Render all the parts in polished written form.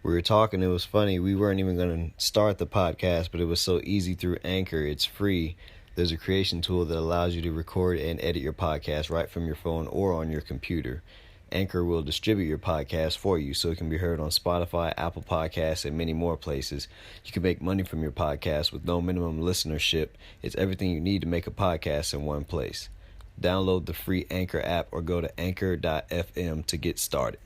We were talking, it was funny. We weren't even going to start the podcast, but it was so easy through Anchor. It's free. There's a creation tool that allows you to record and edit your podcast right from your phone or on your computer. Anchor will distribute your podcast for you so it can be heard on Spotify, Apple Podcasts, and many more places. You can make money from your podcast with no minimum listenership. It's everything you need to make a podcast in one place. Download the free Anchor app or go to anchor.fm to get started.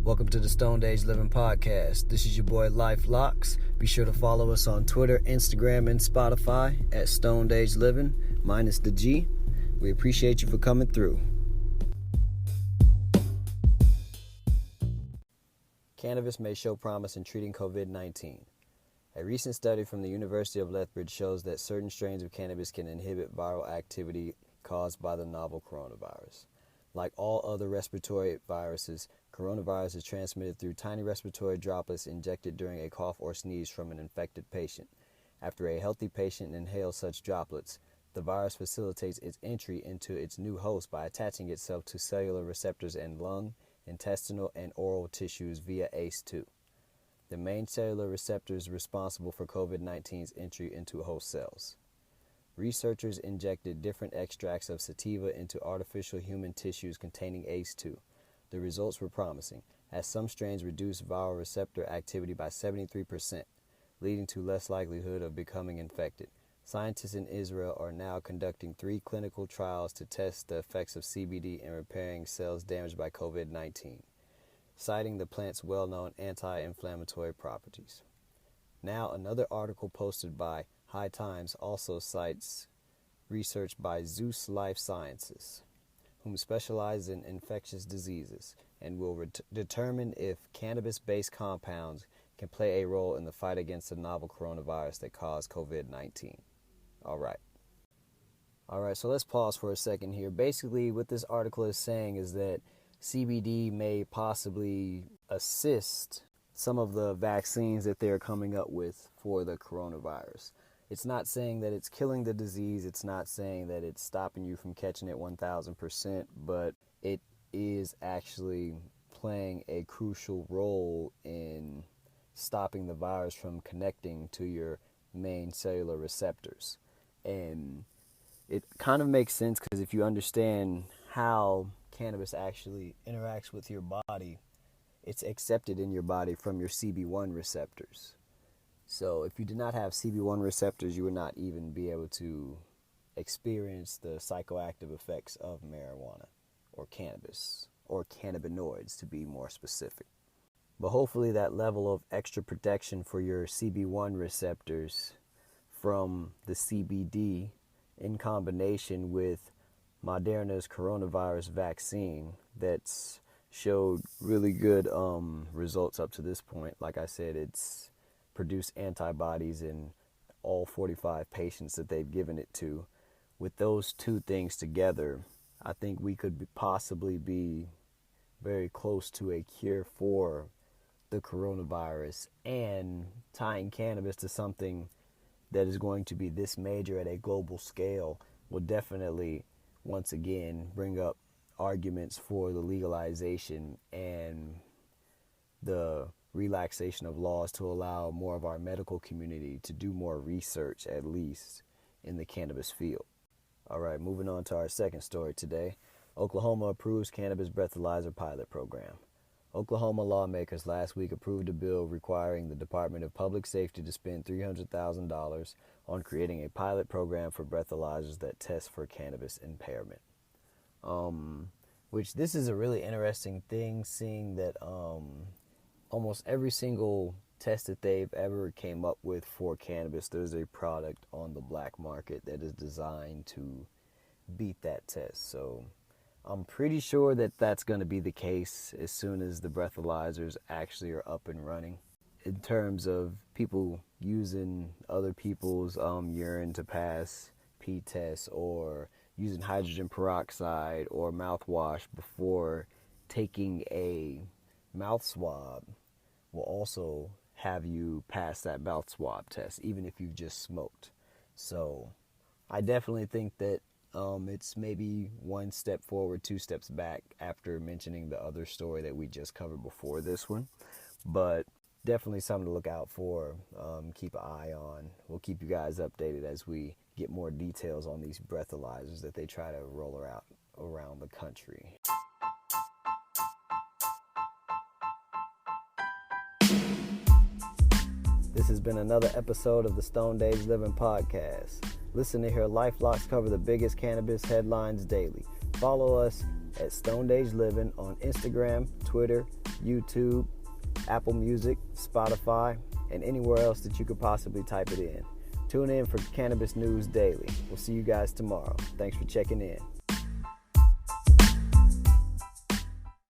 Welcome to the Stoned Age Living Podcast. This is your boy Life Locks. Be sure to follow us on Twitter, Instagram, and Spotify at Stoned Age Living, minus the G. We appreciate you for coming through. Cannabis may show promise in treating COVID-19. A recent study from the University of Lethbridge shows that certain strains of cannabis can inhibit viral activity caused by the novel coronavirus. Like all other respiratory viruses, coronavirus is transmitted through tiny respiratory droplets injected during a cough or sneeze from an infected patient. After a healthy patient inhales such droplets, the virus facilitates its entry into its new host by attaching itself to cellular receptors in lung, intestinal, and oral tissues via ACE2. The main cellular receptors responsible for COVID-19's entry into host cells. Researchers injected different extracts of sativa into artificial human tissues containing ACE2. The results were promising, as some strains reduced viral receptor activity by 73%, leading to less likelihood of becoming infected. Scientists in Israel are now conducting 3 clinical trials to test the effects of CBD in repairing cells damaged by COVID-19, citing the plant's well-known anti-inflammatory properties. Now, another article posted by High Times also cites research by Zeus Life Sciences, whom specialize in infectious diseases, and will determine if cannabis-based compounds can play a role in the fight against the novel coronavirus that caused COVID-19. All right, so let's pause for a second here. Basically, what this article is saying is that CBD may possibly assist some of the vaccines that they're coming up with for the coronavirus. It's not saying that it's killing the disease. It's not saying that it's stopping you from catching it 1,000%, but it is actually playing a crucial role in stopping the virus from connecting to your main cellular receptors. And it kind of makes sense because if you understand how cannabis actually interacts with your body, it's accepted in your body from your CB1 receptors. So if you did not have CB1 receptors, you would not even be able to experience the psychoactive effects of marijuana or cannabis, or cannabinoids to be more specific. But hopefully that level of extra protection for your CB1 receptors from the CBD in combination with Moderna's coronavirus vaccine that's showed really good results up to this point. Like I said, it's produced antibodies in all 45 patients that they've given it to. With those two things together, I think we could possibly be very close to a cure for the coronavirus, and tying cannabis to something that is going to be this major at a global scale will definitely, once again, bring up arguments for the legalization and the relaxation of laws to allow more of our medical community to do more research, at least in the cannabis field. All right, moving on to our second story today. Oklahoma approves cannabis breathalyzer pilot program. Oklahoma lawmakers last week approved a bill requiring the Department of Public Safety to spend $300,000 on creating a pilot program for breathalyzers that test for cannabis impairment. Which this is a really interesting thing, seeing that almost every single test that they've ever came up with for cannabis, there's a product on the black market that is designed to beat that test. So I'm pretty sure that that's going to be the case as soon as the breathalyzers actually are up and running. In terms of people using other people's urine to pass pee tests, or using hydrogen peroxide or mouthwash before taking a mouth swab, will also have you pass that mouth swab test, even if you've just smoked. So I definitely think that It's maybe one step forward, two steps back after mentioning the other story that we just covered before this one. But definitely something to look out for, keep an eye on. We'll keep you guys updated as we get more details on these breathalyzers that they try to roll out around the country. This has been another episode of the Stoned Age Living Podcast. Listen to hear LifeLocks cover the biggest cannabis headlines daily. Follow us at Stoned Age Living on Instagram, Twitter, YouTube, Apple Music, Spotify, and anywhere else that you could possibly type it in. Tune in for cannabis news daily. We'll see you guys tomorrow. Thanks for checking in.